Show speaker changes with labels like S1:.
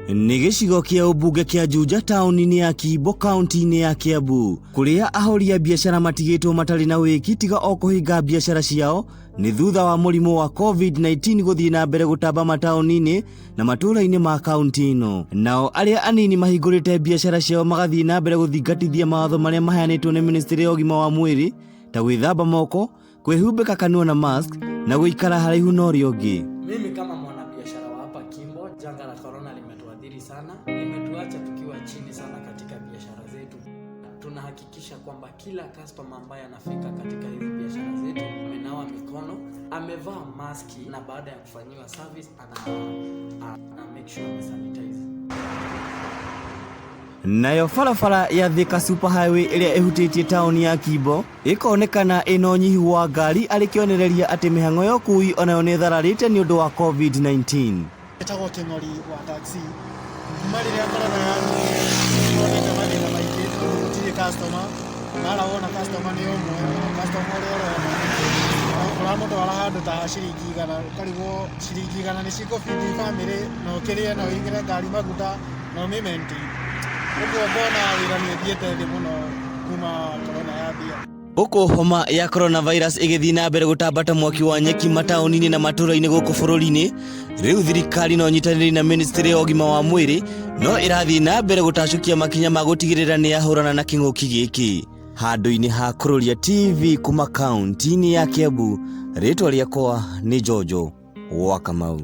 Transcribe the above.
S1: Nĩ gĩcigo kĩa ũmbunge kĩa Juja taũni-inĩ ya Kimbo kaunti-inĩ ya Kiambu, kũrĩa ahori a biacara matigĩtwo matarĩ na wĩki tiga o kũhinga biacara ciao nĩ thutha wa mũrimũ wa COVID-19 gũthiĩ na mbere gũtamba mataũni-inĩ na matũũra-inĩ ma kaunti ĩno. Nao arĩa anini mahingũrĩte biacara ciao magathiĩ na mbere gũthingatithia mawatho marĩa maheanĩtwo nĩ Ministry ya ũgima wa mwĩrĩ ta gwĩthamba moko, kwĩhumbĩka kanua na mask na gũikara haraihu na ũrĩa ũngĩ.
S2: Mimi kama mwanabiashara wa hapa Kimbo, janga la corona limetuadhiri sana, limetuacha tukiwa chini sana katika biashara zetu. Tunahakikisha kwamba kila customer ambaye anafika katika hizi biashara zetu amenawa mikono, amevaa maski na baada ya kufanyiwa service ana make sure amesanitize.
S1: Nayo barabara ya Thika Super Highway ĩrĩa ĩhutĩtie taũni ya Kimbo ĩkonekana ĩna ũnyihu wa ngari arĩ kĩonereria atĩ mĩhang'o ya ũkui onayo nĩ thararĩte nĩ ũndũ wa COVID-19.
S3: Etagwo kĩng'ori wa taxi kuma rĩrĩa korona yonete mathĩna maingĩ gũtirĩ customer, nara wona customer nĩ ũmwe, customer ũrĩa ũrona ũramũtwara handũ ta ciringi 100 ũkarigwo ciringi 100 nĩ cikũbidi family na ũkĩrĩe na ũingĩre ngari maguta na ũmĩmenti.
S1: Huko homa ya coronavirus ĩgĩthiĩ na mbere gũtambata mwaki wa nyeki mataũni-inĩ na matũũra-inĩ gũkũ bũrũri-inĩ, rĩu thirikari no nyitanĩri na Ministry ya ũgima wa mwĩrĩ no ĩrathiĩ na mbere gũtacũkia makinya ma gũtigĩrĩra nĩ yahũrana na kĩng'ũki gĩkĩ. Handũ-inĩ ha kũrũria TV kuma kaunti-inĩ ya Kiambu, rĩtwa rĩakwa nĩ Jojo wa Kamau.